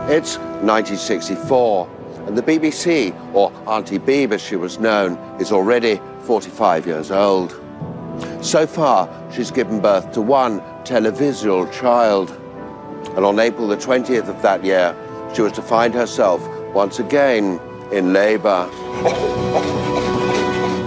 It's 1964, and the BBC, or Auntie Beeb as she was known, is already 45 years old. So far, she's given birth to one televisual child. And on April the 20th of that year, she was to find herself once again in labour.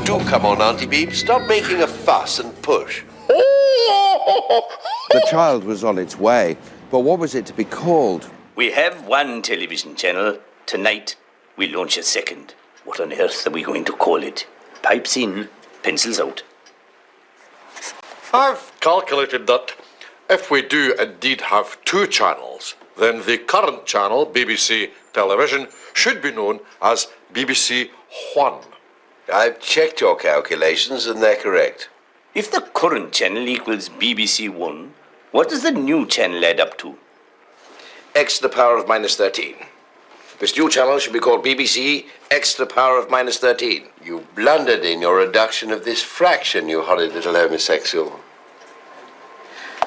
Do come on, Auntie Beeb. Stop making a fuss and push. The child was on its way, but what was it to be called? We have one television channel. Tonight, we launch a second. What on earth are we going to call it? Pipes in, pencils out. I've calculated that if we do indeed have two channels, then the current channel, BBC Television, should be known as BBC One. I've checked your calculations and they're correct. If the current channel equals BBC One, what does the new channel add up to? X to the power of minus 13. This new channel should be called BBC X to the power of minus 13. You blundered in your reduction of this fraction, you horrid little homosexual.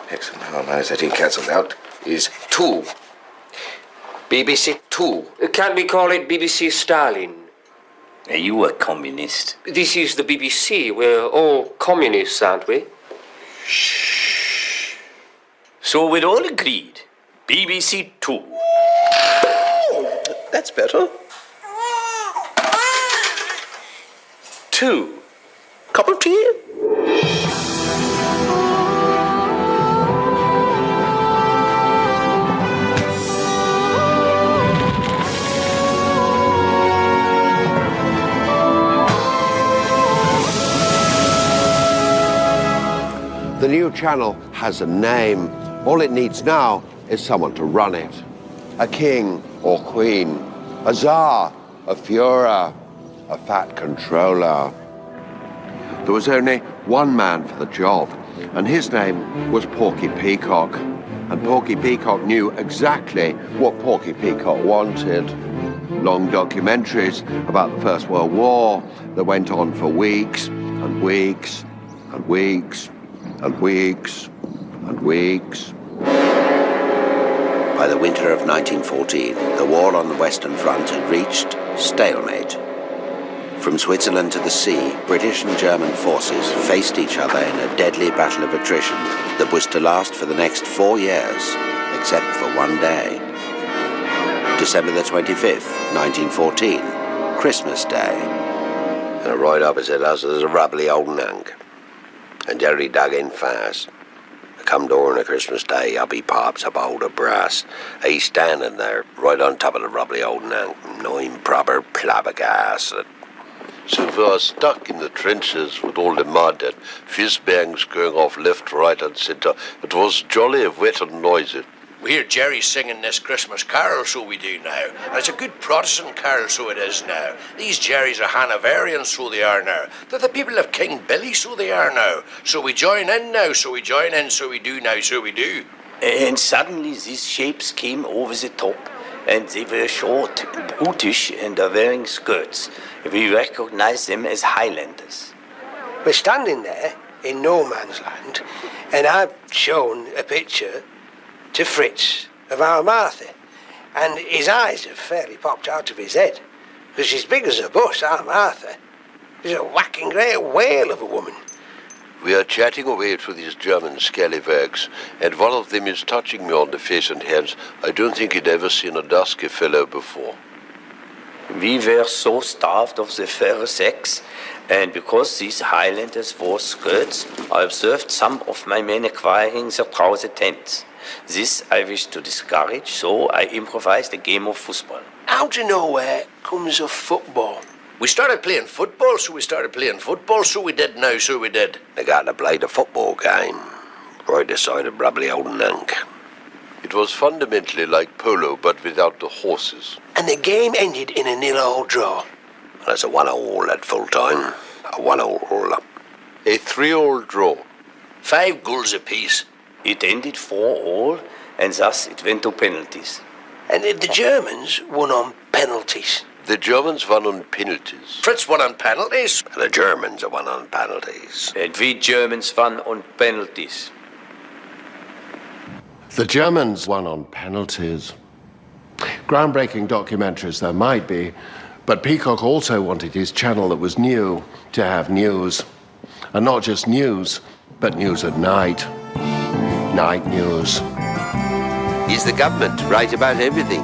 X to the power of minus 13 cancelled out is 2. BBC 2. Can't we call it BBC Stalin? Are you a communist? This is the BBC. We're all communists, aren't we? Shh. So we're all agreed. BBC 2. That's better. 2. Cup of tea? The new channel has a name. All it needs now is someone to run it. A king or queen, a czar, a Führer, a fat controller. There was only one man for the job, and his name was Porky Peacock. And Porky Peacock knew exactly what Porky Peacock wanted. Long documentaries about the First World War that went on for weeks and weeks and weeks and weeks and weeks. By the winter of 1914, the war on the Western Front had reached stalemate. From Switzerland to the sea, British and German forces faced each other in a deadly battle of attrition that was to last for the next 4 years, except for one day. December the 25th, 1914, Christmas Day. And right opposite us is a rubbly old nunk. And Jerry dug in fast. Come during a Christmas Day, Uppy pops a bowl of brass. He's standing there, right on top of the rubbly old nunk, knowing proper flabbergasted. So we are stuck in the trenches with all the mud and fizz bangs going off left, right and centre. It was jolly wet and noisy. We hear Jerry singing this Christmas carol, so we do now. And it's a good Protestant carol, so it is now. These Jerrys are Hanoverians, so they are now. They're the people of King Billy, so they are now. So we join in now, so we join in, so we do now, so we do. And suddenly these shapes came over the top, and they were short and brutish and are wearing skirts. We recognize them as Highlanders. We're standing there in no man's land, and I've shown a picture to Fritz of our Martha, and his eyes have fairly popped out of his head, because she's big as a bus, our Martha. She's a whacking great whale of a woman. We are chatting away to these German scallywags, and one of them is touching me on the face and hands. I don't think he'd ever seen a dusky fellow before. We were so starved of the fair sex, and because these Highlanders wore skirts, I observed some of my men acquiring the trouser tents. This I wish to discourage, so I improvised a game of football. Out of nowhere comes a football. We started playing football, so we started playing football, so we did now, so we did. They got to play the football game, right beside a rubbly old nunk. It was fundamentally like polo, but without the horses. And the game ended in a 0-0 draw. That's a 1-1 at full time. A 1-1. A 3-3 draw. 5 goals apiece. It ended 4-4, and thus it went to penalties. And the Germans won on penalties. The Germans won on penalties. Fritz won on penalties. And the Germans won on penalties. And we Germans won on penalties. The Germans won on penalties. Groundbreaking documentaries there might be, but Peacock also wanted his channel that was new to have news. And not just news, but news at night. Night news. Is the government right about everything?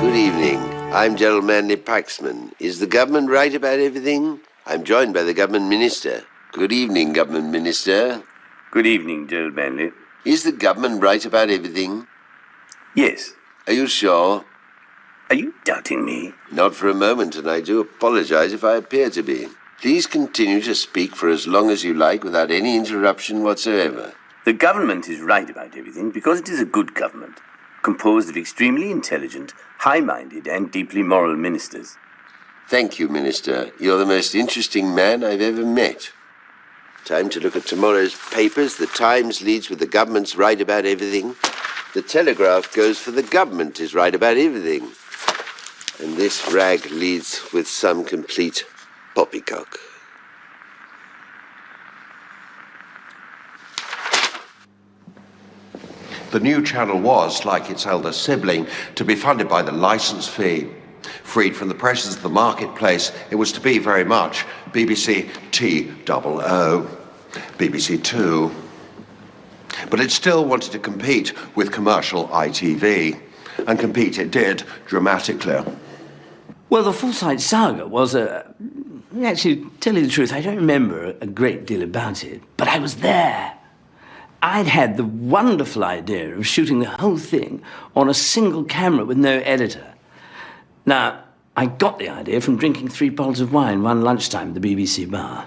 Good evening. I'm Gerald Manley Paxman. Is the government right about everything? I'm joined by the government minister. Good evening, government minister. Good evening, Gerald Manley. Is the government right about everything? Yes. Are you sure? Are you doubting me? Not for a moment, and I do apologize if I appear to be. Please continue to speak for as long as you like without any interruption whatsoever. The government is right about everything because it is a good government, composed of extremely intelligent, high-minded, and deeply moral ministers. Thank you, Minister. You're the most interesting man I've ever met. Time to look at tomorrow's papers. The Times leads with the government's right about everything. The Telegraph goes for the government is right about everything. And this rag leads with some complete poppycock. The new channel was, like its elder sibling, to be funded by the license fee. Freed from the pressures of the marketplace, it was to be very much BBC TOO, BBC Two. But it still wanted to compete with commercial ITV, and compete it did dramatically. Well, the Forsyte Saga was actually, to tell you the truth, I don't remember a great deal about it, but I was there. I'd had the wonderful idea of shooting the whole thing on a single camera with no editor. Now, I got the idea from drinking 3 bottles of wine one lunchtime at the BBC bar.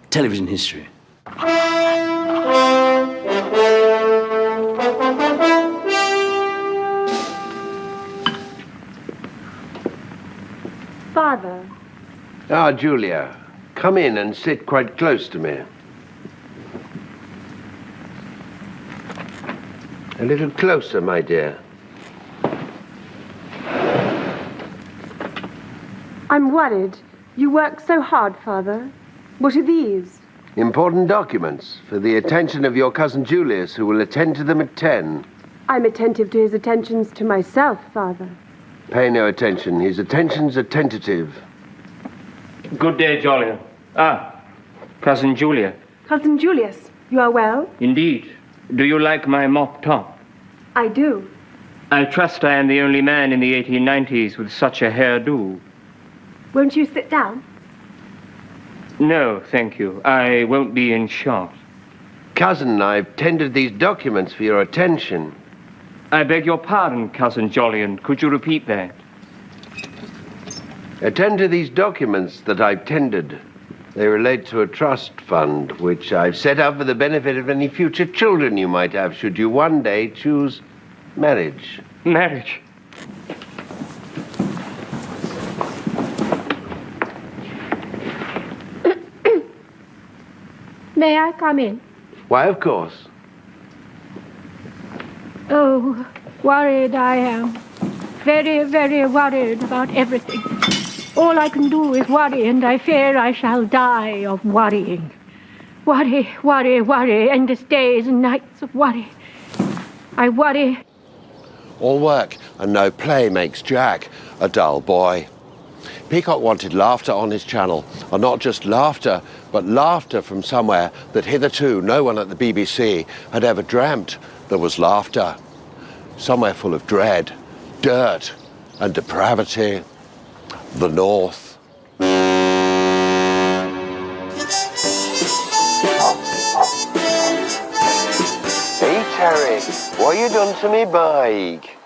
Television history. Father. Ah, Julia, come in and sit quite close to me. A little closer, my dear. I'm worried. You work so hard, Father. What are these? Important documents for the attention of your cousin Julius, who will attend to them at 10. I'm attentive to his attentions to myself, Father. Pay no attention. His attentions are tentative. Good day, Jolyon. Cousin Julia. Cousin Julius, you are well? Indeed. Do you like my mop top? I do. I trust I am the only man in the 1890s with such a hairdo. Won't you sit down? No, thank you. I won't be in shot. Cousin, I've tendered these documents for your attention. I beg your pardon, Cousin Jolyon. Could you repeat that? Attend to these documents that I've tendered. They relate to a trust fund, which I've set up for the benefit of any future children you might have, should you one day choose marriage. Marriage? May I come in? Why, of course. Oh, worried I am. Very, very worried about everything. All I can do is worry, and I fear I shall die of worrying. Worry, worry, worry, endless days and nights of worry. I worry. All work and no play makes Jack a dull boy. Peacock wanted laughter on his channel, and not just laughter, but laughter from somewhere that hitherto no one at the BBC had ever dreamt there was laughter. Somewhere full of dread, dirt, and depravity. The North. Hey, Terry, what you done to me bike?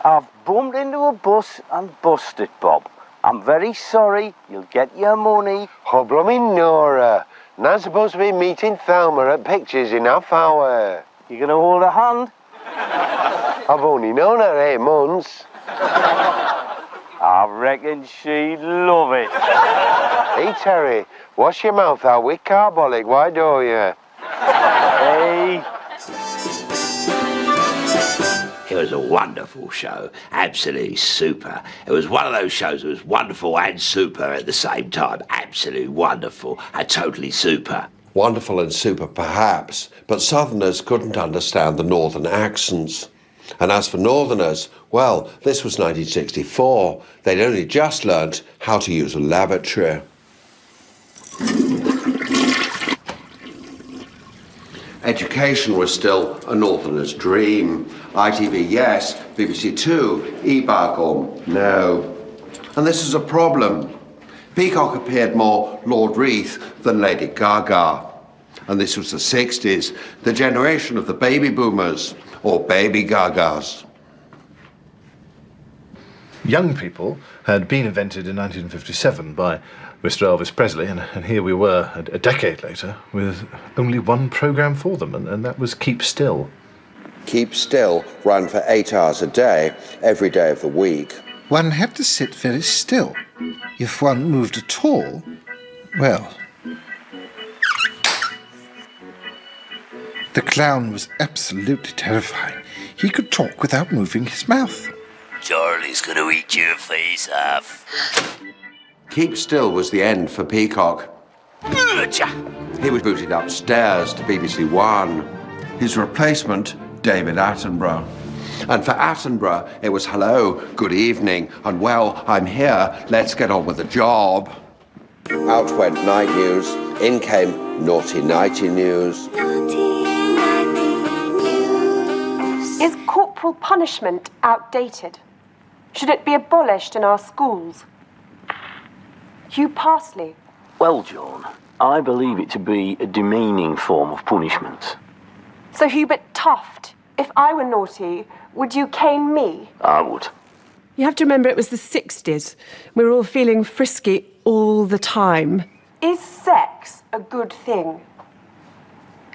I've bumped into a bus and busted, Bob. I'm very sorry. You'll get your money. Oh, blooming Nora. Not supposed to be meeting Thelma at Pictures in half hour. You gonna hold a hand? I've only known her 8 months. I reckon she'd love it. Hey, Terry, wash your mouth out with carbolic, why don't you? Hey. It was a wonderful show, absolutely super. It was one of those shows that was wonderful and super at the same time. Absolutely wonderful and totally super. Wonderful and super perhaps, but Southerners couldn't understand the Northern accents. And as for Northerners, well, this was 1964. They'd only just learnt how to use a lavatory. Education was still a Northerner's dream. ITV, yes. BBC Two. Ibargum, no. And this is a problem. Peacock appeared more Lord Reith than Lady Gaga. And this was the 60s, the generation of the baby boomers, or baby Gagas. Young people had been invented in 1957 by Mr. Elvis Presley, and here we were a decade later with only one programme for them, and that was Keep Still. Keep Still ran for 8 hours a day, every day of the week. One had to sit very still. If one moved at all, well... The clown was absolutely terrifying. He could talk without moving his mouth. Charlie's gonna eat your face off. Keep Still was the end for Peacock. He was booted upstairs to BBC One. His replacement, David Attenborough. And for Attenborough, it was hello, good evening, and well, I'm here, let's get on with the job. Out went night news, in came naughty nighty news. Is corporal punishment outdated? Should it be abolished in our schools? Hugh Parsley. Well, John, I believe it to be a demeaning form of punishment. So, Hubert Tuft, if I were naughty, would you cane me? I would. You have to remember it was the 60s. We were all feeling frisky all the time. Is sex a good thing?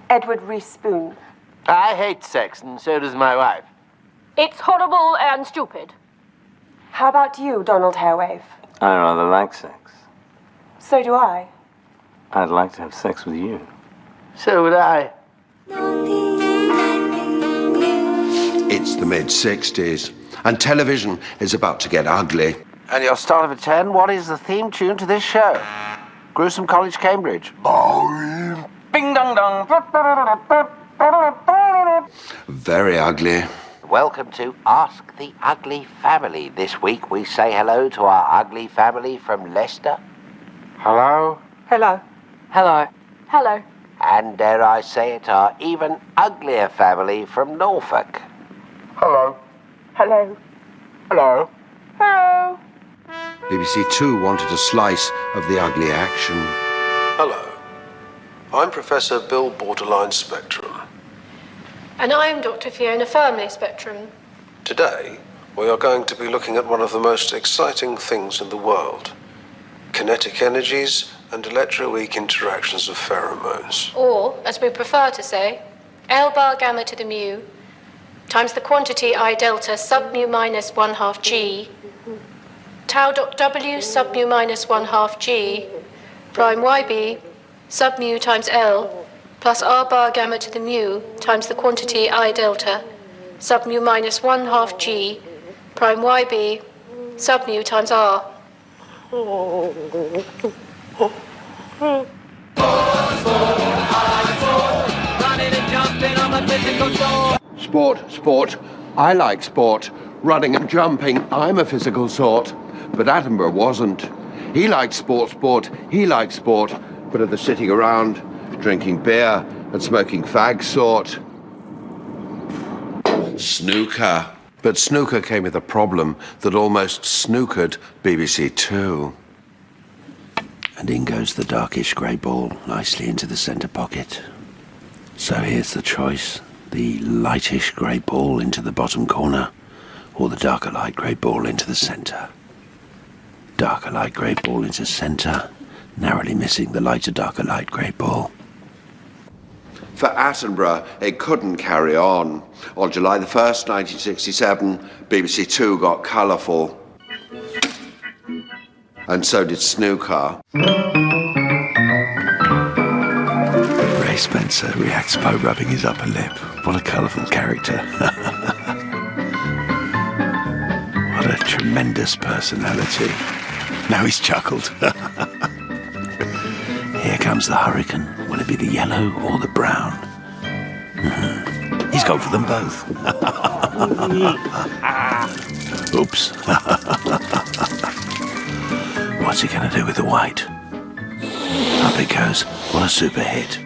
Edward Rees-Spoon. I hate sex, and so does my wife. It's horrible and stupid. How about you, Donald Hairwave? I rather like sex. So do I. I'd like to have sex with you. So would I. It's the mid-60s, and television is about to get ugly. And your start of a 10, what is the theme tune to this show? Gruesome College, Cambridge. Bing dong dong. Very ugly. Welcome to Ask the Ugly Family. This week we say hello to our ugly family from Leicester. Hello. Hello. Hello. Hello. And dare I say it, our even uglier family from Norfolk. Hello. Hello. Hello. Hello. BBC Two wanted a slice of the ugly action. Hello. I'm Professor Bill Borderline Spectrum. And I'm Dr. Fiona Firmly Spectrum. Today, we are going to be looking at one of the most exciting things in the world. Kinetic energies and electroweak interactions of pheromones. Or, as we prefer to say, L bar gamma to the mu times the quantity I delta sub mu minus 1/2 g tau dot w sub mu minus 1/2 g prime yb sub mu times L plus r bar gamma to the mu times the quantity I delta sub mu minus 1/2 g prime yb sub mu times r. Sport. I like sport. Running and jumping, I'm a physical sort. But Attenborough wasn't. He liked sport. He liked sport. But of the sitting around, drinking beer and smoking fag sort. Snooker. But snooker came with a problem that almost snookered BBC Two. And in goes the darkish grey ball, nicely into the centre pocket. So here's the choice. The lightish grey ball into the bottom corner, or the darker light grey ball into the centre. Darker light grey ball into centre, narrowly missing the lighter darker light grey ball. For Attenborough, it couldn't carry on. On July the 1st, 1967, BBC Two got colourful. And so did snooker. Ray Spencer reacts by rubbing his upper lip. What a colourful character. What a tremendous personality. Now he's chuckled. Here comes the hurricane. Will it be the yellow or the brown? He's gone for them both. Oops. What's he going to do with the white? Up it goes. What a super hit.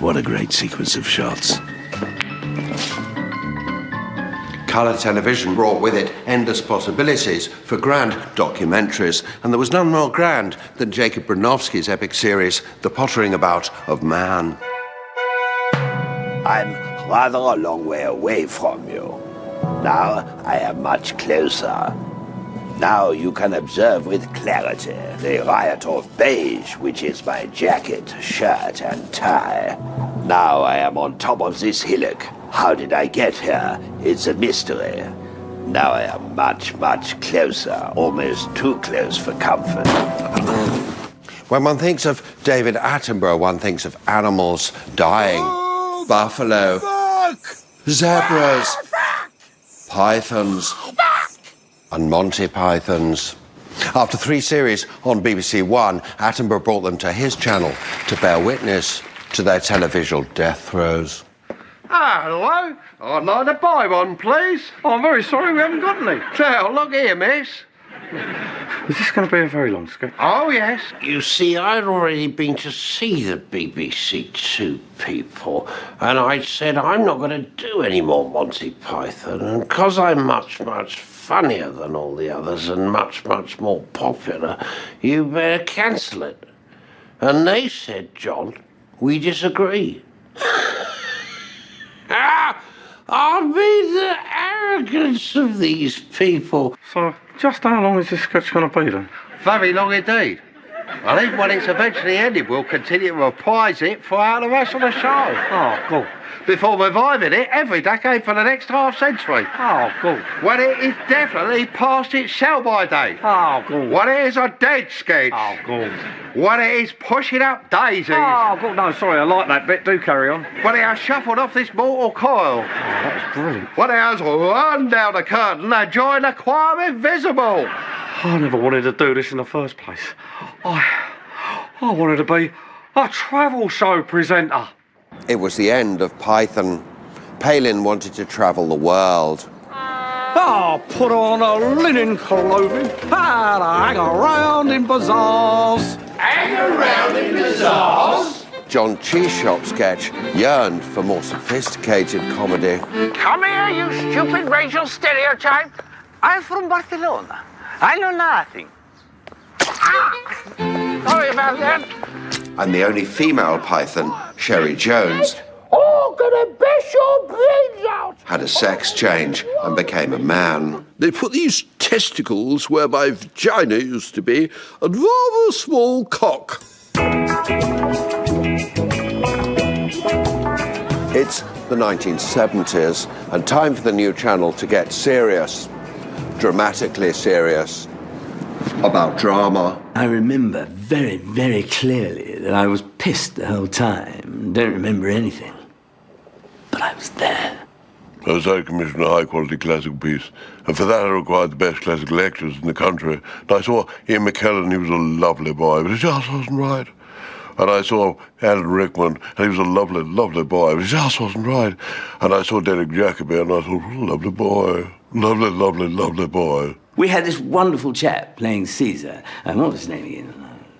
What a great sequence of shots. Colour television brought with it endless possibilities for grand documentaries, and there was none more grand than Jacob Bronowski's epic series, The Pottering About of Man. I'm rather a long way away from you. Now I am much closer. Now you can observe with clarity the riot of beige, which is my jacket, shirt, and tie. Now I am on top of this hillock. How did I get here? It's a mystery. Now I am much, much closer, almost too close for comfort. When one thinks of David Attenborough, one thinks of animals dying. Buffalo, zebras, pythons, and Monty Pythons. After 3 series on BBC One, Attenborough brought them to his channel to bear witness to their televisual death throes. Hello, I'd like to buy one, please. Oh, I'm very sorry we haven't got any. Now, look here, miss. Is this going to be a very long sketch? Oh, yes. You see, I'd already been to see the BBC Two people, and I said I'm not going to do any more Monty Python, and because I'm much, much funnier than all the others and much, much more popular, you better cancel it. And they said, John, we disagree. I mean, the arrogance of these people. So, just how long is this sketch going to be then? Very long indeed. I think when it's eventually ended, we'll continue to reprise it throughout the rest of the show. Oh, cool. Before reviving it every decade for the next half century. Oh, cool. When it is definitely past its sell-by date. Oh, cool. When it is a dead sketch. Oh, cool. When it is pushing up daisies. Oh, cool. No, sorry, I like that bit. Do carry on. When it has shuffled off this mortal coil. Oh, that was brilliant. When it has run down the curtain and joined the choir invisible. I never wanted to do this in the first place. I wanted to be a travel show presenter. It was the end of Python. Palin wanted to travel the world. Oh, put on a linen clothing and hang around in bazaars. Hang around in bazaars? John Cheeshop's sketch yearned for more sophisticated comedy. Come here, you stupid racial stereotype. I'm from Barcelona. I know nothing. Sorry about that. And the only female Python, Sherry Jones, Oh, gonna bash your brains out! had a sex change and became a man. They put these testicles where my vagina used to be, and rather a small cock. It's the 1970s, and time for the new channel to get serious, dramatically serious, about drama. I remember very, very clearly that I was pissed the whole time. Don't remember anything. But I was there. I commissioned a high-quality classical piece, and for that I required the best classical lecturers in the country. And I saw Ian McKellen, he was a lovely boy, but he just wasn't right. And I saw Alan Rickman, and he was a lovely, lovely boy, but he just wasn't right. And I saw Derek Jacobi, and I thought, what a lovely boy. Lovely, lovely, lovely boy. We had this wonderful chap playing Caesar. What was his name again?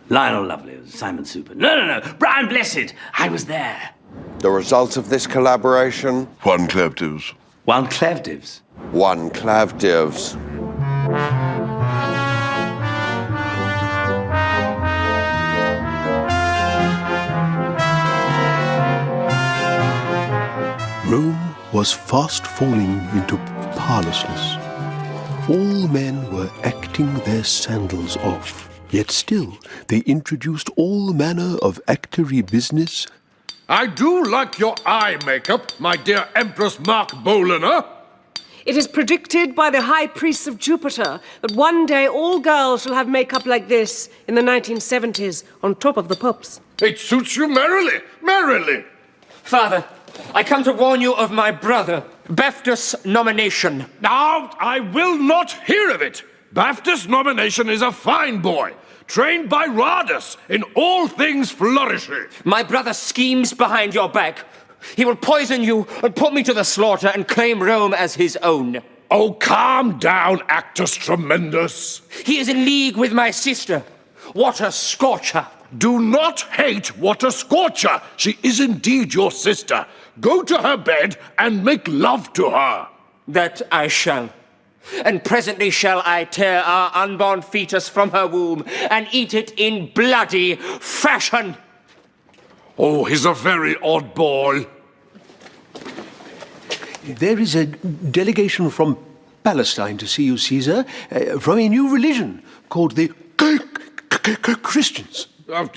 Lionel Lovely, Simon Super. No, Brian Blessed. I was there. The result of this collaboration? One Clavdivs. One Clavdivs? One Clavdivs. Rome was fast falling into parlousness. All men were acting their sandals off, yet still they introduced all manner of actory business. I do like your eye makeup, my dear Empress Mark Boliner. It is predicted by the high priests of Jupiter that one day all girls shall have makeup like this in the 1970s, on top of the pups. It suits you merrily, merrily. Father, I come to warn you of my brother, BAFTA's nomination. Now, I will not hear of it. BAFTA's nomination is a fine boy, trained by Rardus in all things flourishing. My brother schemes behind your back. He will poison you and put me to the slaughter and claim Rome as his own. Oh, calm down, Actus Tremendus. He is in league with my sister. What a scorcher. Do not hate What a Scorcher. She is indeed your sister. Go to her bed and make love to her. That I shall. And presently shall I tear our unborn fetus from her womb and eat it in bloody fashion. Oh, he's a very odd boy. There is a delegation from Palestine to see you, Caesar, from a new religion called the Christians.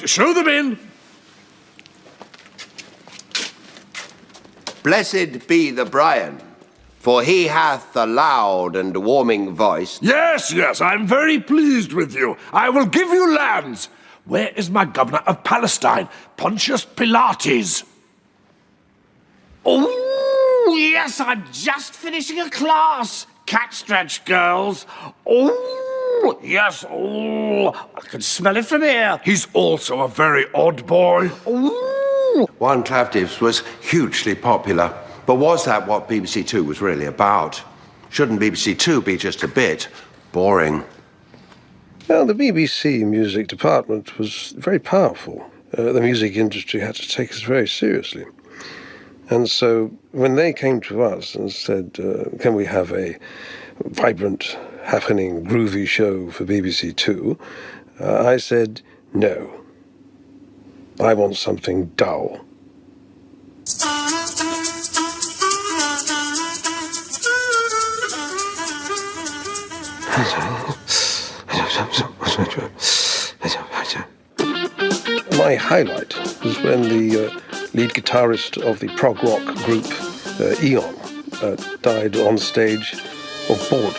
Show them in. Blessed be the Brian, for he hath a loud and warming voice. Yes, yes, I'm very pleased with you. I will give you lands. Where is my governor of Palestine, Pontius Pilates? Oh, yes, I'm just finishing a class. Catstretch girls. Oh, yes, oh, I can smell it from here. He's also a very odd boy. One Clavdivs was hugely popular, but was that what BBC Two was really about? Shouldn't BBC Two be just a bit boring? Well, the BBC music department was very powerful. The music industry had to take us very seriously. And so when they came to us and said, can we have a vibrant, happening, groovy show for BBC Two, I said, no. I want something dull. My highlight was when the lead guitarist of the prog rock group Eon died on stage of boredom.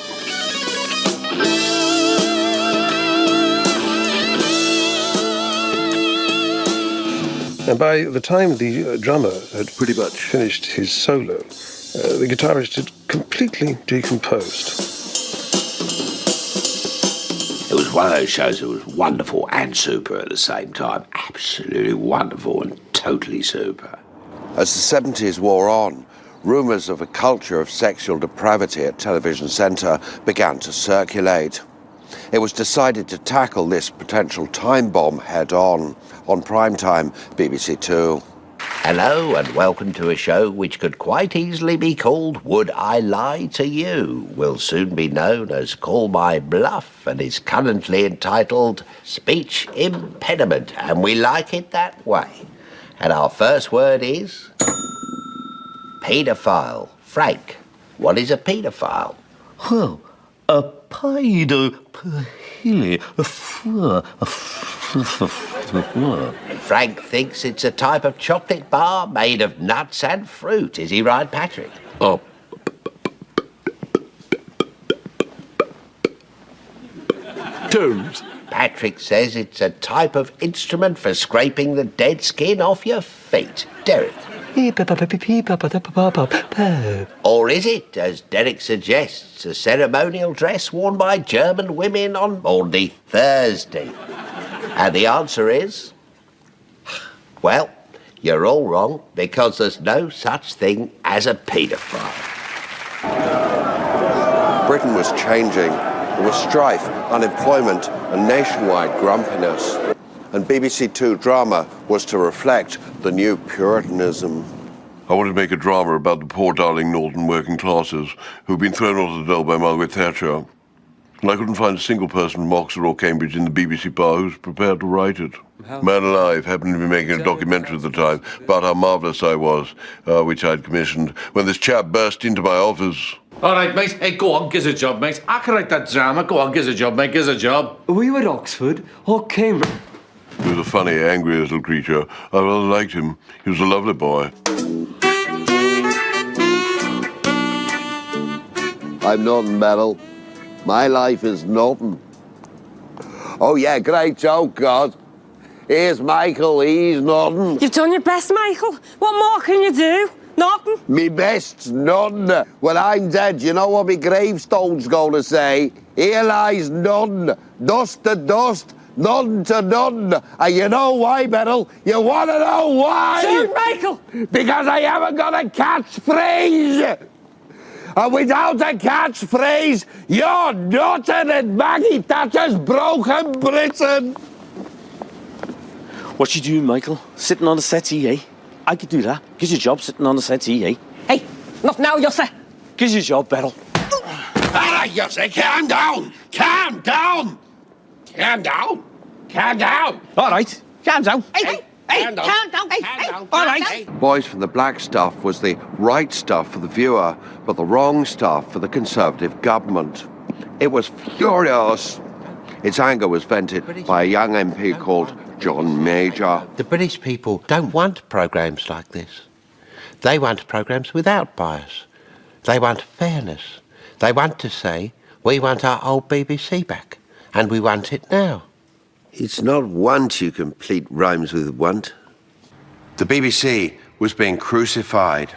And by the time the drummer had pretty much finished his solo, the guitarist had completely decomposed. It was one of those shows that was wonderful and super at the same time. Absolutely wonderful and totally super. As the 70s wore on, rumours of a culture of sexual depravity at Television Centre began to circulate. It was decided to tackle this potential time bomb head-on primetime BBC Two. Hello and welcome to a show which could quite easily be called Would I Lie to You? Will soon be known as Call My Bluff and is currently entitled Speech Impediment, and we like it that way. And our first word is paedophile. Frank, what is a paedophile? Well, a Frank thinks it's a type of chocolate bar made of nuts and fruit. Is he right, Patrick? Oh. Don't. Patrick says it's a type of instrument for scraping the dead skin off your feet. Derek? Or is it, as Derek suggests, a ceremonial dress worn by German women on Maundy Thursday? And the answer is... well, you're all wrong, because there's no such thing as a paedophile. Britain was changing. There was strife, unemployment, and nationwide grumpiness. And BBC Two drama was to reflect the new Puritanism. I wanted to make a drama about the poor darling northern working classes who've been thrown onto the dole by Margaret Thatcher. And I couldn't find a single person from Oxford or Cambridge in the BBC bar who was prepared to write it. Man Alive happened to be making a documentary at the time about how marvellous I was, which I'd commissioned, when this chap burst into my office. All right, mate. Hey, go on, give us a job, mate. I can write that drama. Go on, give us a job, mate. Give us a job. Were you at Oxford or Cambridge? He was a funny, angry little creature. I rather liked him. He was a lovely boy. I'm nothing, Beryl. My life is nothing. Oh, yeah, great joke, God. Here's Michael, he's nothing. You've done your best, Michael. What more can you do? Norton? Me best's none. When I'm dead, you know what me gravestone's gonna say? Here lies none. Dust to dust, none to none. And you know why, Beryl? You wanna know why? Sir Michael! Because I haven't got a catchphrase. And without a catchphrase, you're nothing and Maggie Thatcher's broken Britain. What you doing, Michael? Sitting on the settee, eh? I could do that. Gives you a job sitting on the settee, eh? Hey, not now, Yosse. Gives you a job, Beryl. All right, Yosse, calm down. Calm down. Calm down. Calm down. All right, calm down. Hey, calm down. Hey, all right. Boys from the Black Stuff was the right stuff for the viewer, but the wrong stuff for the Conservative government. It was furious. Its anger was vented by a young MP called John Major. The British people don't want programmes like this. They want programmes without bias. They want fairness. They want to say, we want our old BBC back, and we want it now. It's not want you complete rhymes with want. The BBC was being crucified.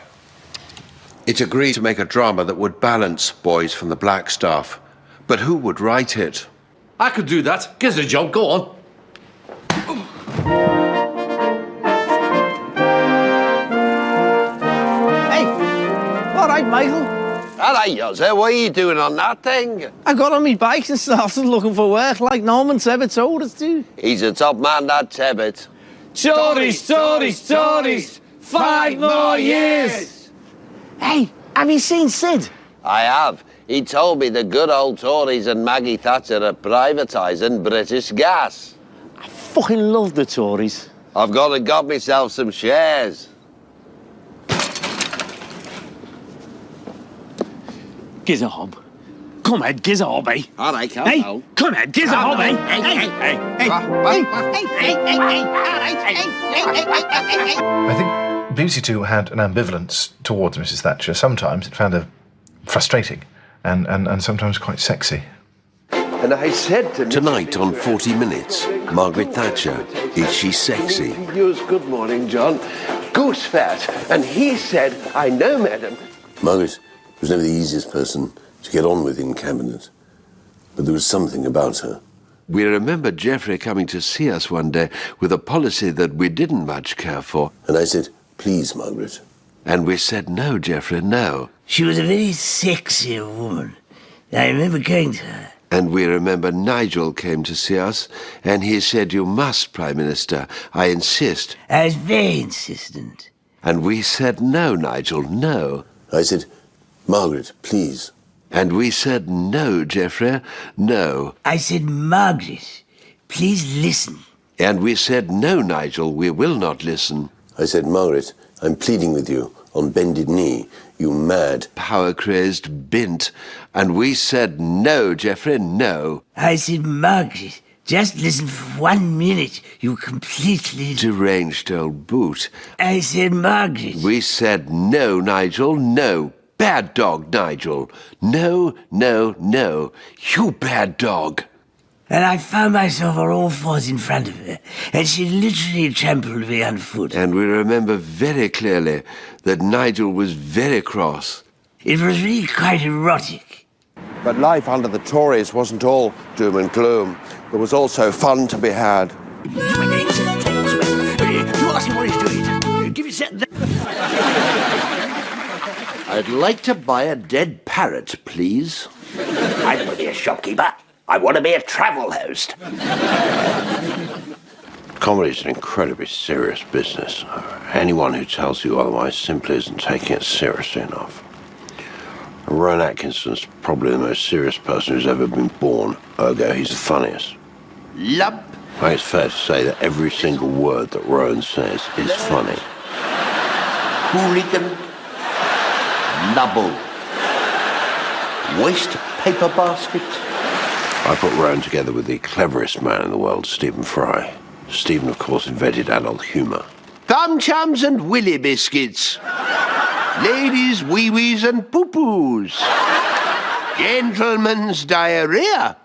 It agreed to make a drama that would balance Boys from the Black Stuff. But who would write it? I could do that. Give us a job, go on. Hey, all right, Michael. All right, Yosse, what are you doing on that thing? I got on my bike and started looking for work like Norman Tebbit told us to. He's a top man, that Tebbit. Tories, Tories, Tories! 5 more years! Hey, have you seen Sid? I have. He told me the good old Tories and Maggie Thatcher are privatising British gas. I fucking love the Tories. I've gone and got myself some shares. Giz a hob. Come on, giz a hob, eh? All right, calm Hey, down. come on, giz a hob, eh? I think BBC Two had an ambivalence towards Mrs. Thatcher. Sometimes it found her frustrating and sometimes quite sexy. And I said to Tonight on 40 Minutes, Margaret Thatcher, is she sexy? Yours, good morning, John. Goose fat. And he said, I know, madam. Margaret was never the easiest person to get on with in Cabinet, but there was something about her. We remember Geoffrey coming to see us one day with a policy that we didn't much care for. And I said, please, Margaret. And we said, no, Geoffrey, no. She was a very sexy woman. I remember going to her. And we remember Nigel came to see us, and he said, you must, Prime Minister, I insist. I was very insistent. And we said, no, Nigel, no. I said, Margaret, please. And we said, no, Geoffrey, no. I said, Margaret, please listen. And we said, no, Nigel, we will not listen. I said, Margaret, I'm pleading with you on bended knee, you mad, power-crazed bint. And we said, no, Geoffrey, no. I said, Margaret, just listen for 1 minute, you completely deranged old boot. I said, Margaret. We said, no, Nigel, no. Bad dog, Nigel. No, no, no. You bad dog. And I found myself on all fours in front of her, and she literally trampled me underfoot. And we remember very clearly that Nigel was very cross. It was really quite erotic. But life under the Tories wasn't all doom and gloom. There was also fun to be had. You ask him what he's doing. Give it set. I'd like to buy a dead parrot, please. I don't want to be a shopkeeper. I want to be a travel host. Comedy is an incredibly serious business. Anyone who tells you otherwise simply isn't taking it seriously enough. Rowan Atkinson's probably the most serious person who's ever been born, ergo he's the funniest. Lump. I think it's fair to say that every single word that Rowan says is funny. Hooligan. Nubble. Waste paper basket. I put Rowan together with the cleverest man in the world, Stephen Fry. Stephen, of course, invented adult humour. Thumb chums and willy biscuits. Ladies' wee-wees and poo-poos. Gentlemen's diarrhea.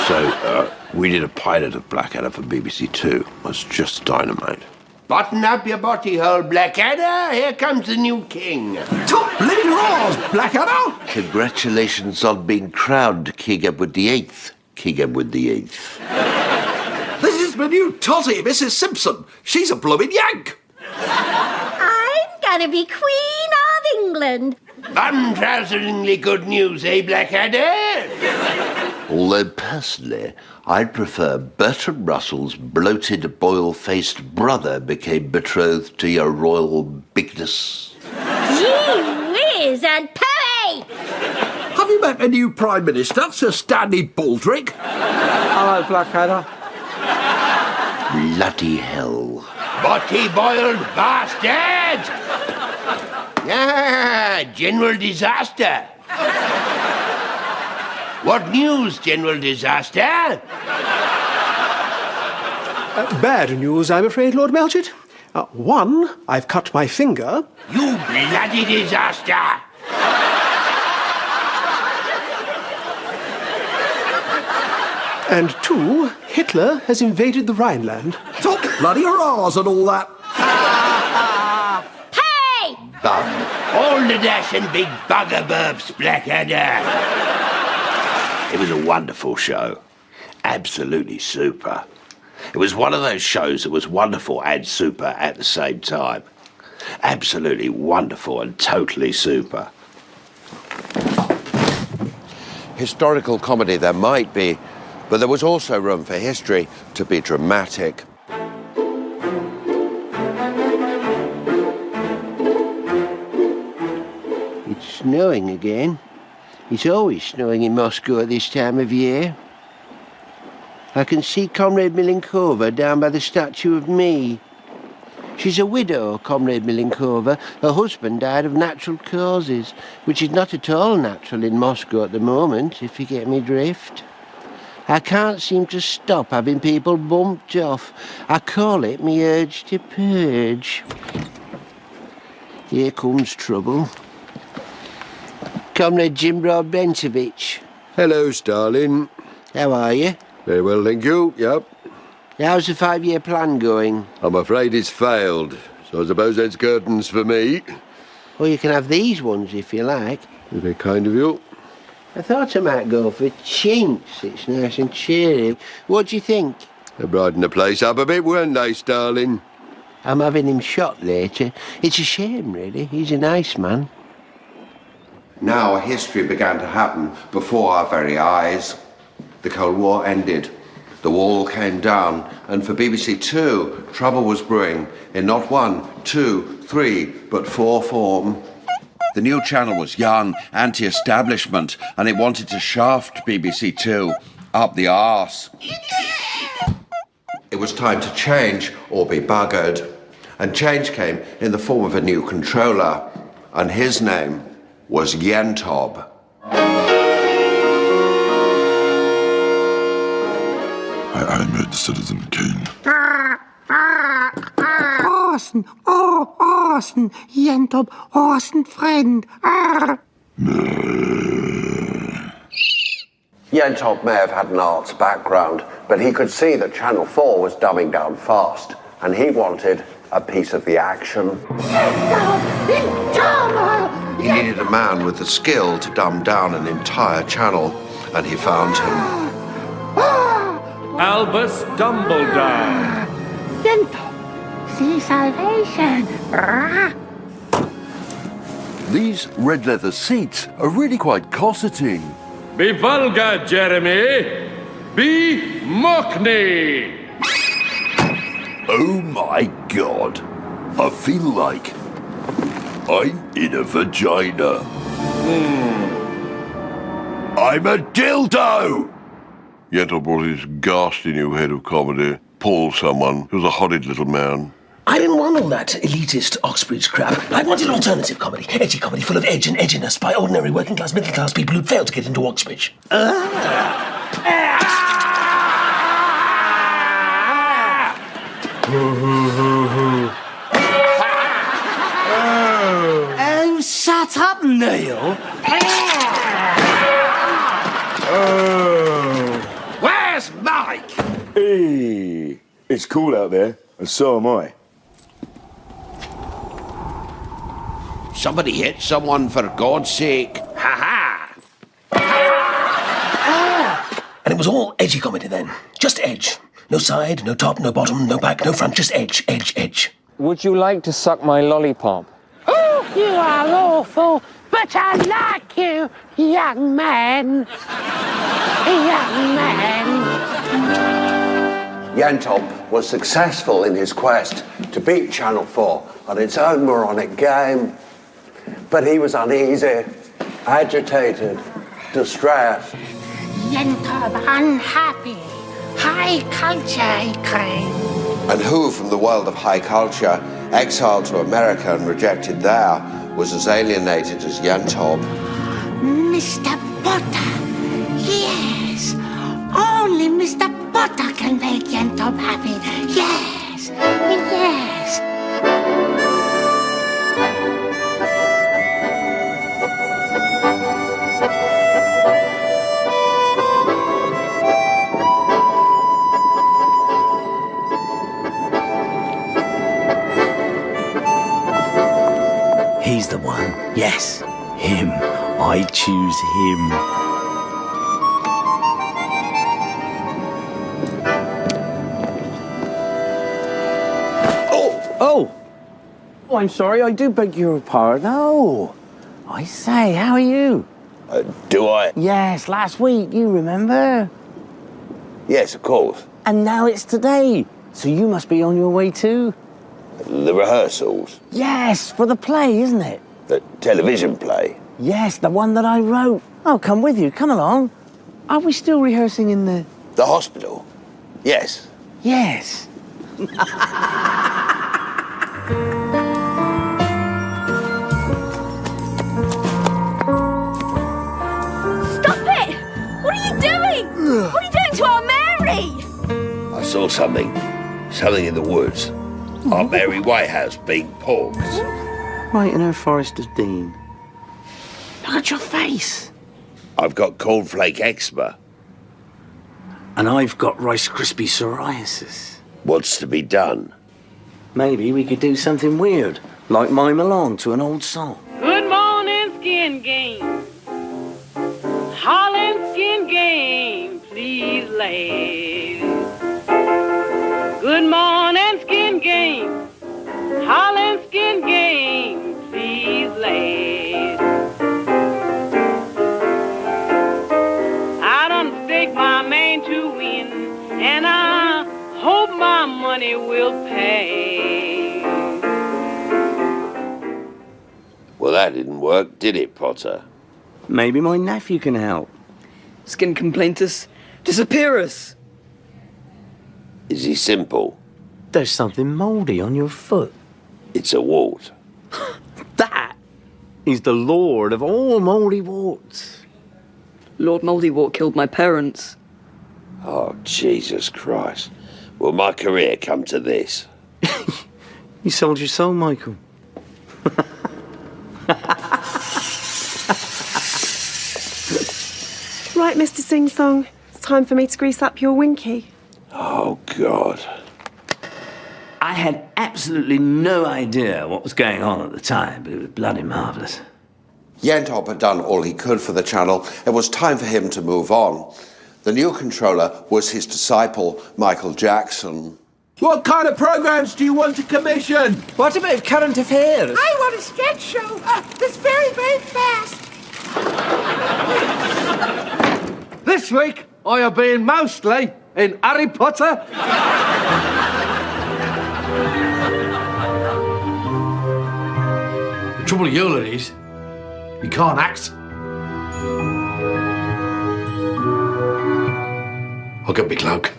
So, we did a pilot of Blackadder for BBC Two. It was just dynamite. Button up your body hole, Blackadder. Here comes the new king. Top living laws, Blackadder! Congratulations on being crowned King Edward VIII. King Edward VIII. This is my new totty, Mrs. Simpson. She's a blooming Yank. I'm gonna be Queen of England. Untrouseringly good news, eh, Blackadder? Although personally, I'd prefer Bertram Russell's bloated, boil-faced brother became betrothed to your royal bigness. Gee whiz, and Perry! Have you met my new Prime Minister, Sir Stanley Baldrick? Hello, Blackadder. Bloody hell. Botty-boiled bastard! Ah, General Disaster. What news, General Disaster? Bad news, I'm afraid, Lord Melchett. One, I've cut my finger. You bloody disaster! And two, Hitler has invaded the Rhineland. Top bloody hurrahs and all that. Hey! Bum. All the dash and big bugger burps, Blackadder. It was a wonderful show. Absolutely super. It was one of those shows that was wonderful and super at the same time. Absolutely wonderful and totally super. Historical comedy there might be, but there was also room for history to be dramatic. It's snowing again. It's always snowing in Moscow at this time of year. I can see Comrade Milinkova down by the statue of me. She's a widow, Comrade Milinkova. Her husband died of natural causes, which is not at all natural in Moscow at the moment, if you get me drift. I can't seem to stop having people bumped off. I call it me urge to purge. Here comes trouble. Comrade Jim Broad-Bentovich. Hello, Stalin. How are you? Very well, thank you. Yep. How's the 5-year plan going? I'm afraid it's failed, so I suppose that's curtains for me. Well, you can have these ones if you like. Very kind of you. I thought I might go for chintz. It's nice and cheery. What do you think? They're brightening the place up a bit, weren't they, Stalin? I'm having him shot later. It's a shame, really. He's a nice man. Now history began to happen before our very eyes. The Cold War ended. The wall came down, and for BBC Two, trouble was brewing in not 1, 2, 3, but 4 form. The new channel was young, anti-establishment, and it wanted to shaft BBC Two up the arse. It was time to change or be buggered. And change came in the form of a new controller, and his name was Yentob. I made the Citizen Kane. Orson, oh, Orson, Yentob, Orson, friend. Yentob may have had an arts background, but he could see that Channel 4 was dumbing down fast, and he wanted a piece of the action. He needed a man with the skill to dumb down an entire channel, and he found him. Albus Dumbledore. Yentob, see salvation. These red leather seats are really quite cosseting. Be vulgar, Jeremy. Be Mockney. Oh my god. I feel like I'm in a vagina. I'm a dildo! Yentl brought his ghastly new head of comedy, Paul someone, who was a horrid little man. I didn't want all that elitist Oxbridge crap. I wanted alternative comedy, edgy comedy full of edge and edginess by ordinary working-class, middle-class people who'd failed to get into Oxbridge. Oh, shut up, Neil. Where's Mike? Hey, it's cool out there, and so am I. Somebody hit someone, for God's sake. Ha And it was all edgy comedy then. Just edge. No side, no top, no bottom, no back, no front, just edge, edge, edge. Would you like to suck my lollipop? Oh, you are awful, but I like you, young man. Young man. Yentop was successful in his quest to beat Channel 4 on its own moronic game. But he was uneasy, agitated, distressed. Yentop unhappy. High culture, he claimed. And who from the world of high culture, exiled to America and rejected there, was as alienated as Yentop? Mr. Potter. Yes. Only Mr. Potter can make Yentop happy. Yes. Yes. He's the one. Yes, him. I choose him. Oh, I'm sorry. I do beg your pardon. Oh, I say, how are you? Do I? Yes, last week, you remember? Yes, of course. And now it's today. So you must be on your way too? The rehearsals. Yes, for the play, isn't it? The television play. Yes, the one that I wrote. I'll come with you. Come along. Are we still rehearsing in the... The hospital? Yes. Yes. Stop it! What are you doing? What are you doing to our Mary? I saw something. Something in the woods. Our Mary Whitehouse being porked. Right in her Forest of Dean. Look at your face. I've got cornflake eczema. And I've got Rice Krispie psoriasis. What's to be done? Maybe we could do something weird, like mime along to an old song. Good morning, Skin Game. Holland Skin Game, please, ladies. Good morning, Skin Game. Holland Skin Game, please, ladies. I done stake my main to win, and I hope my money will pay. Well, that didn't work, did it, Potter? Maybe my nephew can help. Skin complaintus, disappearus. Is he simple? There's something mouldy on your foot. It's a wart. That is the lord of all mouldy warts. Lord Mouldy-Wart killed my parents. Oh, Jesus Christ. Will my career come to this? You sold your soul, Michael. Right, Mr. Sing-Song. It's time for me to grease up your winky. Oh, God. I had absolutely no idea what was going on at the time, but it was bloody marvellous. Yentop had done all he could for the channel. It was time for him to move on. The new controller was his disciple, Michael Jackson. What kind of programs do you want to commission? What about current affairs? I want a sketch show that's very, very fast. This week, I have been mostly in Harry Potter. The trouble with you lot is, you can't act. I'll get me cloak.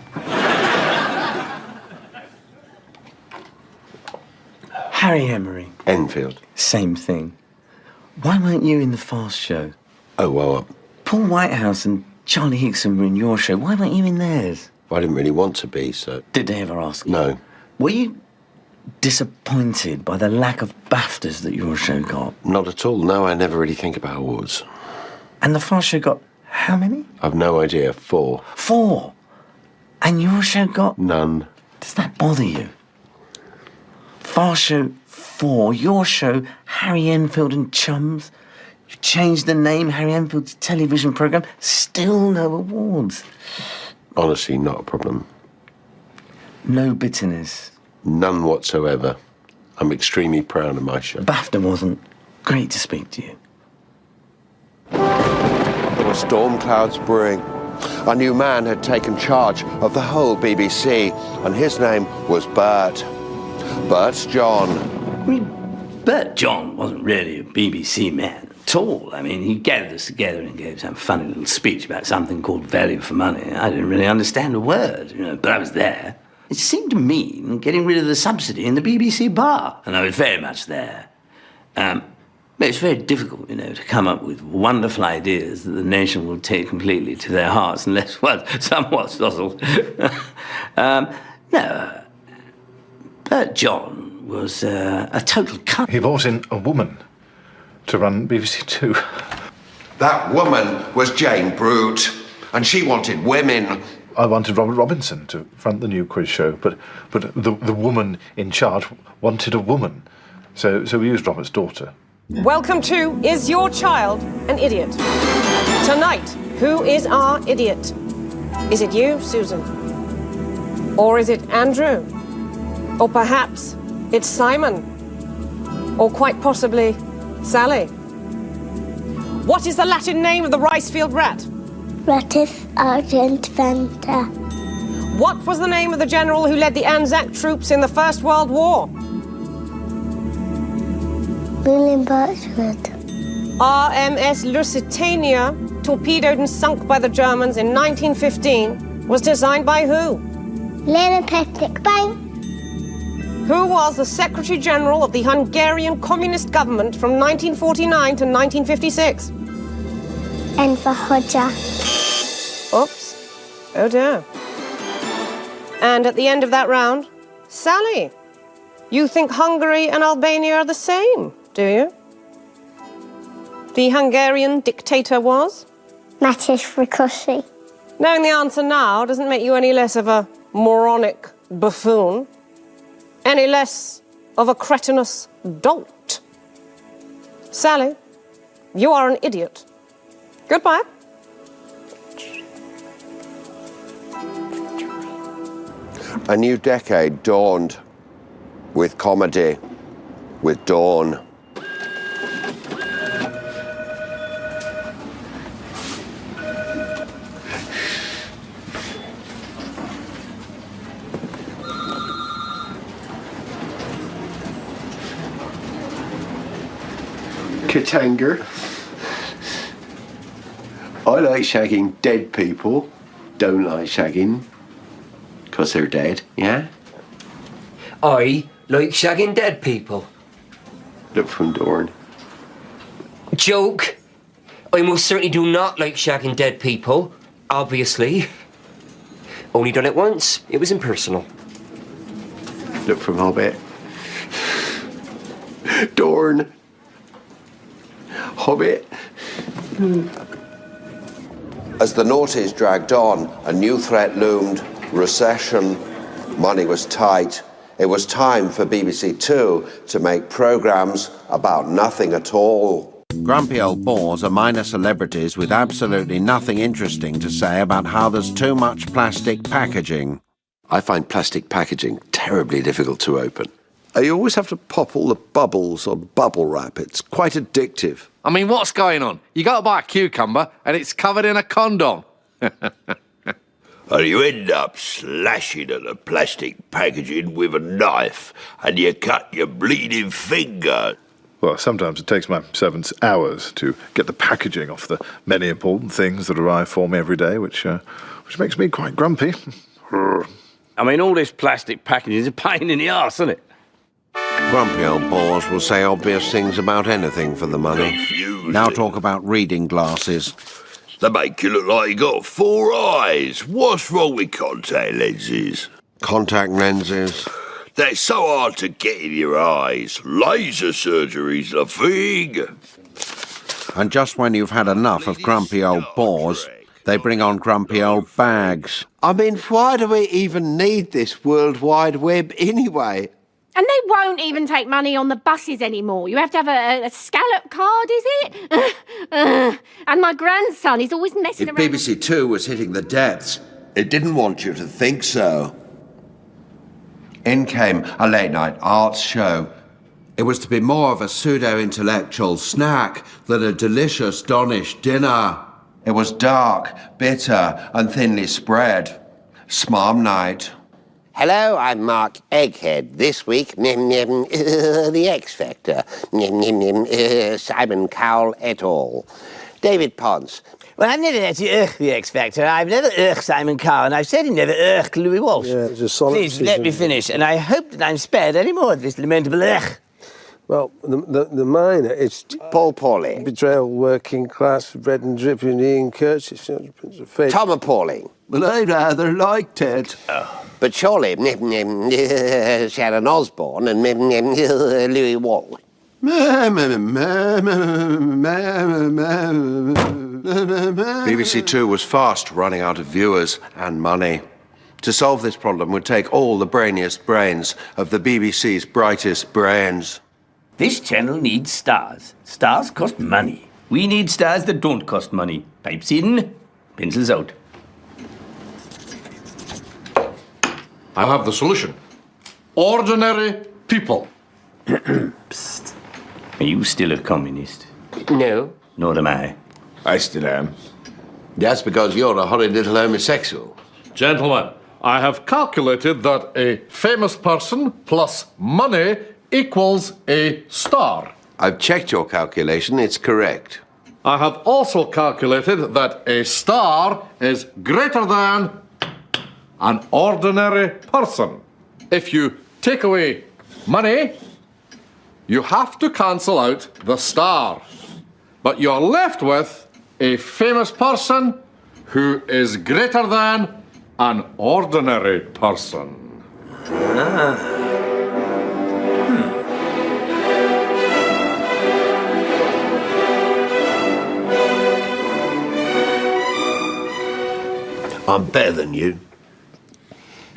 Harry Emery. Enfield. Same thing. Why weren't you in the Fast Show? Oh, well, Paul Whitehouse and Charlie Hickson were in your show. Why weren't you in theirs? I didn't really want to be, so... Did they ever ask you? No. Were you disappointed by the lack of BAFTAs that your show got? Not at all. No, I never really think about awards. And the Fast Show got how many? I've no idea. 4. 4? And your show got... None. Does that bother you? Fast Show 4, your show Harry Enfield and Chums. You changed the name, Harry Enfield's television programme. Still no awards. Honestly, not a problem. No bitterness. None whatsoever. I'm extremely proud of my show. BAFTA wasn't. Great to speak to you. There were storm clouds brewing. A new man had taken charge of the whole BBC, and his name was Bert. Bert John. I mean, Bert John wasn't really a BBC man at all. I mean, he gathered us together and gave some funny little speech about something called value for money. I didn't really understand a word, but I was there. It seemed to mean getting rid of the subsidy in the BBC bar, and I was very much there. But it's very difficult, to come up with wonderful ideas that the nation will take completely to their hearts unless one's somewhat sozzled. No, Bert John was a total cunt. He brought in a woman to run BBC Two. That woman was Jane Brute, and she wanted women. I wanted Robert Robinson to front the new quiz show, but the woman in charge wanted a woman. So we used Robert's daughter. Welcome to Is Your Child an Idiot? Tonight, who is our idiot? Is it you, Susan? Or is it Andrew? Or perhaps it's Simon? Or quite possibly Sally? What is the Latin name of the rice-field rat? Ratus argentventa. What was the name of the general who led the Anzac troops in the First World War? William Birchwood. RMS Lusitania, torpedoed and sunk by the Germans in 1915, was designed by who? Leonard Petrik Bang. Who was the Secretary General of the Hungarian Communist Government from 1949 to 1956? Enver Hoxha. Oops. Oh dear. And at the end of that round, Sally. You think Hungary and Albania are the same, do you? The Hungarian dictator was? Mateusz Rákosi. Knowing the answer now doesn't make you any less of a moronic buffoon, any less of a cretinous dolt. Sally, you are an idiot. Goodbye. A new decade dawned with comedy, with Dawn. Katanga. I like shagging dead people. Don't like shagging because they're dead, yeah? I like shagging dead people. Look from Dorn. Joke. I most certainly do not like shagging dead people, obviously. Only done it once. It was impersonal. Look from Hobbit. Dorn. Hobbit. As the noughties dragged on, a new threat loomed. Recession. Money was tight. It was time for BBC Two to make programmes about nothing at all. Grumpy old bores are minor celebrities with absolutely nothing interesting to say about how there's too much plastic packaging. I find plastic packaging terribly difficult to open. You always have to pop all the bubbles on bubble wrap. It's quite addictive. I mean, what's going on? You go to buy a cucumber and it's covered in a condom. And you end up slashing at the plastic packaging with a knife, and you cut your bleeding finger. Well, sometimes it takes my servants hours to get the packaging off the many important things that arrive for me every day, which makes me quite grumpy. I mean, all this plastic packaging is a pain in the arse, isn't it? Grumpy old bores will say obvious things about anything for the money. Now talk about reading glasses. They make you look like you got 4 eyes. What's wrong with contact lenses? Contact lenses? They're so hard to get in your eyes. Laser surgery's the thing. And just when you've had enough of grumpy old bores, they bring on grumpy old bags. I mean, why do we even need this World Wide Web anyway? And they won't even take money on the buses anymore. You have to have a scallop card, is it? And my grandson, he's always messing If around. BBC Two was hitting the depths, it didn't want you to think so. In came a late-night arts show. It was to be more of a pseudo-intellectual snack than a delicious Donish dinner. It was dark, bitter, and thinly spread. Smarm night. Hello, I'm Mark Egghead. This week, The X Factor. Simon Cowell et al. David Ponce. Well, I've never actually irked the X Factor. I've never irked Simon Cowell, and I've certainly never irked Louis Walsh. Yeah, it's a solid Please, let me finish, and I hope that I'm spared any more of this lamentable irk. Well, the minor, it's Paul Pauling. Betrayal, Working Class, Bread and Dripping, Ian Curtis, Prince of Fate. Tom Pauling. Well, I rather liked it. But surely Sharon Osbourne and Louis Walsh. BBC Two was fast running out of viewers and money. To solve this problem would take all the brainiest brains of the BBC's brightest brains. This channel needs stars. Stars cost money. We need stars that don't cost money. Pipes in, pencils out. I have the solution. Ordinary people. Psst. Are you still a communist? No. Nor am I. I still am. That's because you're a horrid little homosexual. Gentlemen, I have calculated that a famous person plus money equals a star. I've checked your calculation, it's correct. I have also calculated that a star is greater than an ordinary person. If you take away money, you have to cancel out the star. But you're left with a famous person who is greater than an ordinary person. I'm better than you.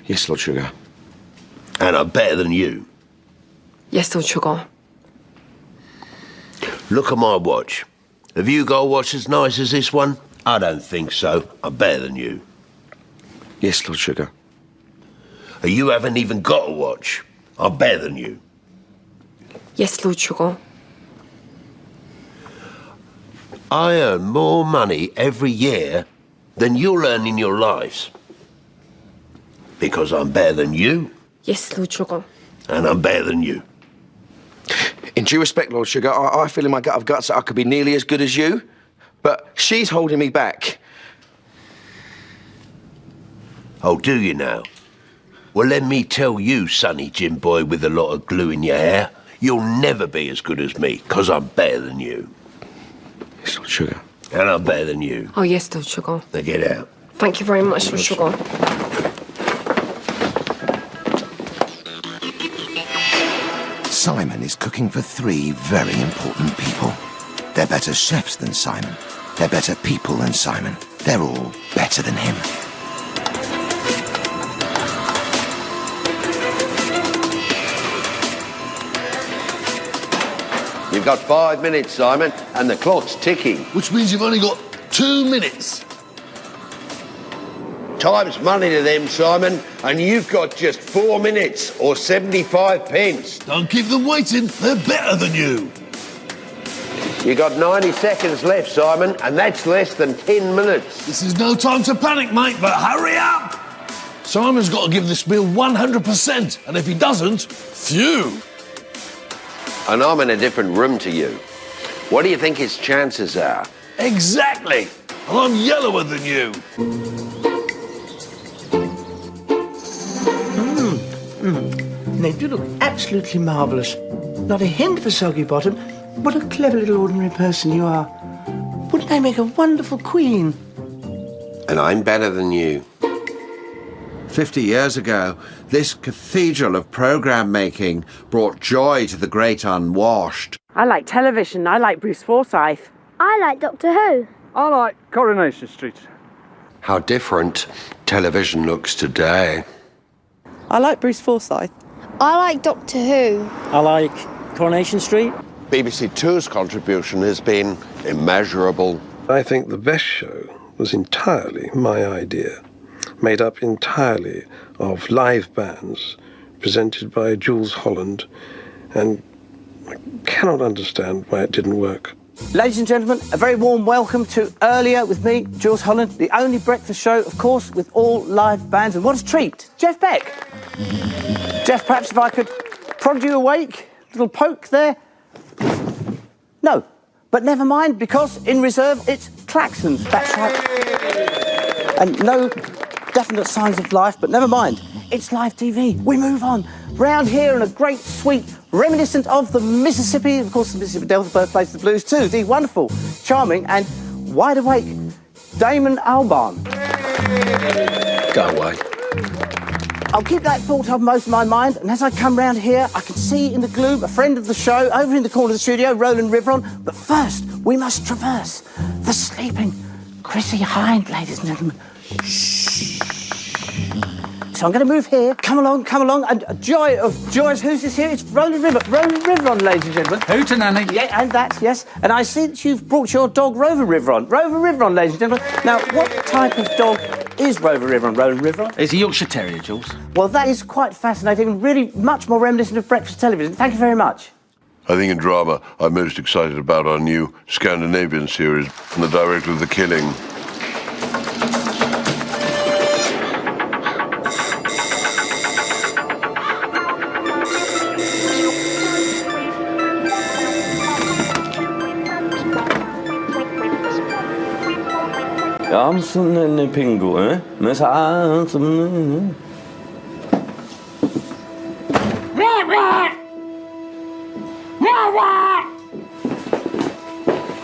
Yes, Lord Sugar. And I'm better than you. Yes, Lord Sugar. Look at my watch. Have you got a watch as nice as this one? I don't think so. I'm better than you. Yes, Lord Sugar. You haven't even got a watch. I'm better than you. Yes, Lord Sugar. I earn more money every year than you'll earn in your lives. Because I'm better than you, Yes, Lord Sugar. and I'm better than you. In due respect, Lord Sugar, I feel in my gut of guts that I could be nearly as good as you, but she's holding me back. Oh, do you now? Well, let me tell you, sonny Jim boy with a lot of glue in your hair, you'll never be as good as me, because I'm better than you. Yes, Lord Sugar. And I'm better than you. Oh, yes, Lord Sugar. Now get out. Thank you very much, Lord Sugar. Simon is cooking for 3 very important people. They're better chefs than Simon. They're better people than Simon. They're all better than him. You've got 5 minutes, Simon, and the clock's ticking. Which means you've only got 2 minutes. Time's money to them, Simon, and you've got just 4 minutes or 75 pence. Don't keep them waiting. They're better than you. You got 90 seconds left, Simon, and that's less than 10 minutes. This is no time to panic, mate, but hurry up! Simon's got to give this meal 100%, and if he doesn't, phew! And I'm in a different room to you. What do you think his chances are? Exactly! And I'm yellower than you. They do look absolutely marvellous. Not a hint of a soggy bottom. What a clever little ordinary person you are. Wouldn't I make a wonderful queen? And I'm better than you. 50 years ago, this cathedral of programme making brought joy to the great unwashed. I like television. I like Bruce Forsyth. I like Doctor Who. I like Coronation Street. How different television looks today. I like Bruce Forsyth. I like Doctor Who. I like Coronation Street. BBC Two's contribution has been immeasurable. I think the best show was entirely my idea, made up entirely of live bands presented by Jules Holland, and I cannot understand why it didn't work. Ladies and gentlemen, a very warm welcome to Earlier with me, Jules Holland, the only breakfast show, of course, with all live bands. And what a treat, Jeff Beck. Jeff, perhaps if I could prod you awake, little poke there. No, but never mind, because in reserve it's Klaxons, that's right. And no definite signs of life, but never mind. It's live TV. We move on. Round here in a great suite, reminiscent of the Mississippi, of course, the Mississippi Delta, birthplace of the blues too. The wonderful, charming, and wide awake Damon Albarn. Go away. I'll keep that thought uppermost in my mind, and as I come round here, I can see in the gloom a friend of the show over in the corner of the studio, Roland Rivron. But first, we must traverse the sleeping Chrissy Hind, ladies and gentlemen. So I'm going to move here. Come along. And a joy of joys. Who's this here? It's Roland Rivron. Roland Rivron, ladies and gentlemen. Hootenanny. Yeah, and that, yes. And I see that you've brought your dog, Rover Rivron. Rover Rivron, ladies and gentlemen. Now, what type of dog is Rover Rivron, Roland Rivron? It's a Yorkshire Terrier, Jules. Well, that is quite fascinating and really much more reminiscent of breakfast television. Thank you very much. I think in drama, I'm most excited about our new Scandinavian series and the director of The Killing. I'm som en pingo, men så är som...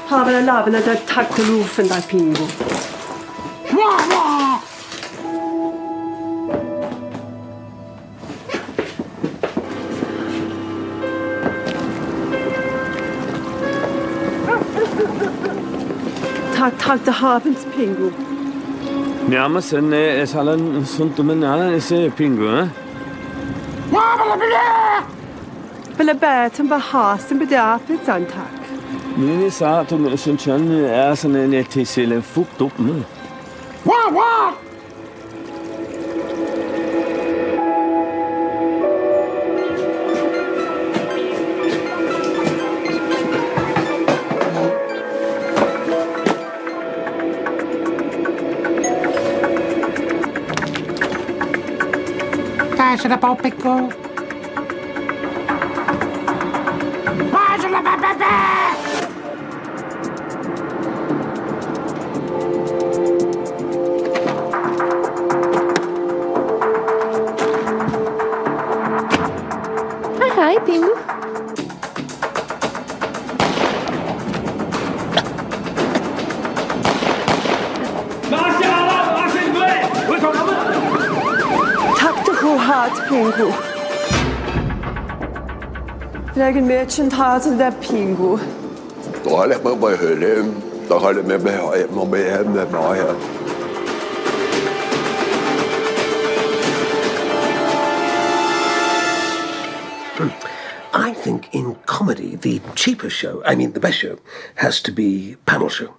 Har vi laven där tack och lov för den där pingo. Tack det havens pingo. Ja, men sen är salen sånt om en annan är pingo, Bella bäten bara hasen bedärpet tack. Men det sa att om sånt känner är sån en till silen fukt upp nu. Casa da Pau Picco. Hi, Pingu. Tack det hart pingo. Lägen Mädchen tar den där pingo. Då har jag bara hört då har det med mig. I think in comedy, the cheapest show, I mean the best show, has to be Panel Show.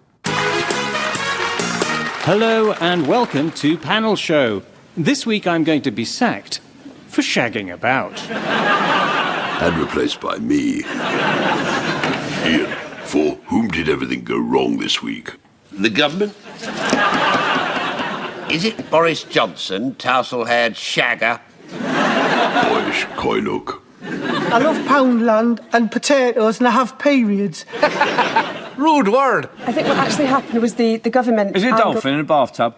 Hello and welcome to Panel Show. This week I'm going to be sacked for shagging about. And replaced by me. Ian, for whom did everything go wrong this week? The government? Is it Boris Johnson, tousle-haired shagger? Boyish Koiluk. I love Poundland and potatoes and I have periods. Rude word. I think what actually happened was the government... Is it a dolphin in a bathtub?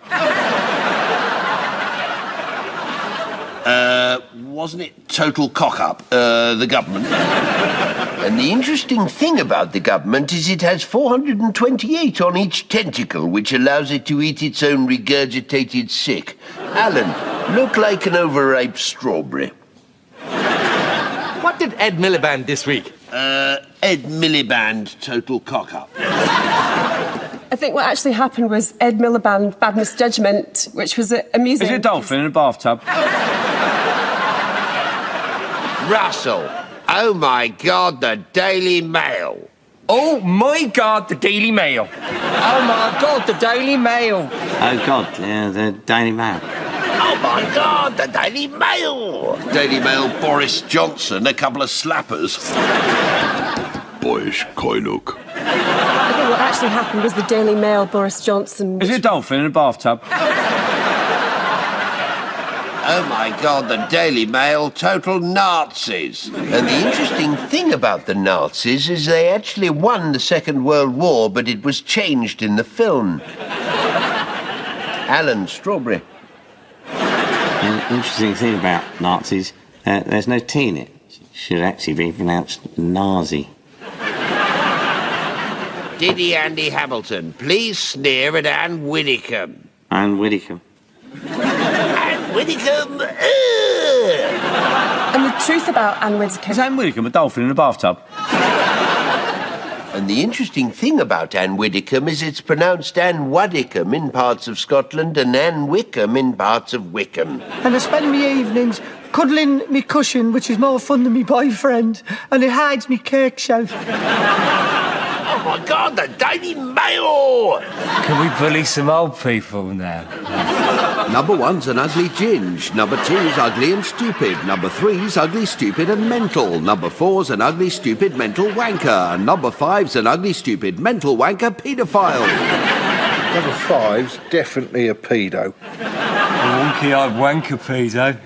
Wasn't it total cock-up, the government? And the interesting thing about the government is it has 428 on each tentacle, which allows it to eat its own regurgitated sick. Alan, look like an overripe strawberry. What did Ed Miliband this week? Ed Miliband, total cock-up. I think what actually happened was Ed Miliband bad misjudgment, which was amusing. Is it a dolphin in a bathtub? Russell, oh my God, the Daily Mail. Oh my God, the Daily Mail. Oh my God, the Daily Mail. Oh, God, yeah, the Daily Mail. Oh my God, the Daily Mail! Daily Mail, Boris Johnson, a couple of slappers. Boyish Koinuk. I think what actually happened was the Daily Mail, Boris Johnson. Is it a dolphin in a bathtub? Oh my God, the Daily Mail, total Nazis. And the interesting thing about the Nazis is they actually won the Second World War, but it was changed in the film. Alan Strawberry. The interesting thing about Nazis, there's no T in it. It should actually be pronounced Nazi. Diddy Andy Hamilton, please sneer at Anne Widdecombe. Anne Widdecombe. Anne Widdecombe! And the truth about Anne Widdecombe... Is Anne Widdecombe a dolphin in a bathtub? And the interesting thing about Anne Widdecombe is it's pronounced Anne Waddicombe in parts of Scotland and Anne Wickham in parts of Wickham. And I spend my evenings cuddling me cushion, which is more fun than me boyfriend, and it hides me cake shelf. Oh my God, the Daily Mail! Can we bully some old people now? Number 1's an ugly ginge. Number 2's ugly and stupid. Number 3's ugly, stupid and mental. Number 4's an ugly, stupid, mental wanker. And number 5's an ugly, stupid, mental wanker paedophile. Number 5's definitely a pedo. A wonky-eyed wanker pedo.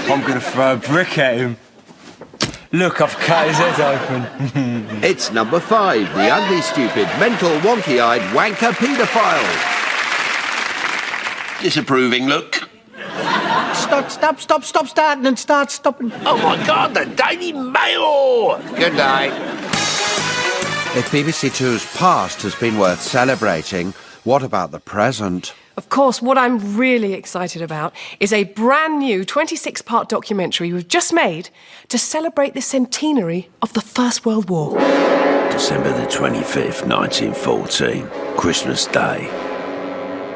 I'm going to throw a brick at him. Look, I've cut his head open. It's number 5, the ugly, stupid, mental, wonky-eyed wanker paedophile. Disapproving look. Stop starting and start stopping. Oh my God, the Daily Mail! Good night. If BBC Two's past has been worth celebrating, what about the present? Of course, what I'm really excited about is a brand new 26-part documentary we've just made to celebrate the centenary of the First World War. December the 25th, 1914, Christmas Day.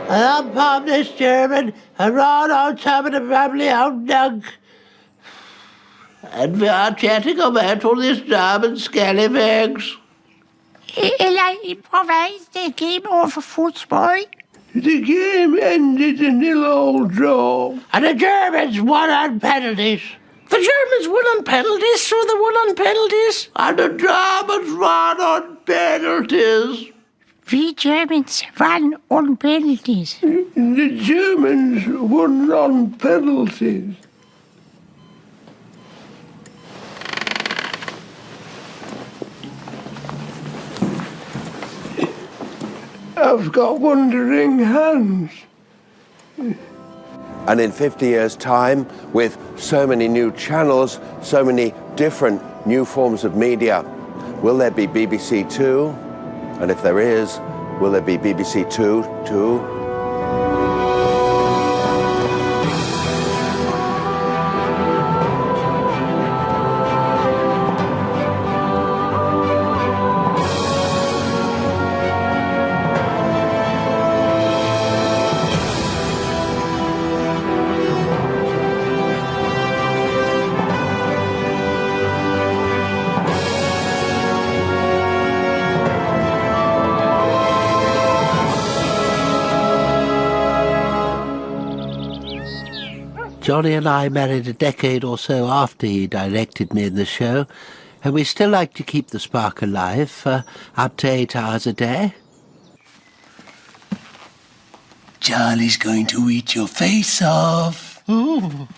I'm Bob German, and right on top of the family old dunk. And we are chatting about all this German scallywags. Eller improvised a game over football. The game ended in a 0-0 draw. And the Germans won on penalties. The Germans won on penalties, so they won on penalties. And the Germans won on penalties. We Germans won on penalties. The Germans won on penalties. I've got wandering hands. And in 50 years' time, with so many new channels, so many different new forms of media, will there be BBC Two? And if there is, will there be BBC Two too? Johnny and I married a decade or so after he directed me in the show, and we still like to keep the spark alive for up to 8 hours a day. Charlie's going to eat your face off. Ooh.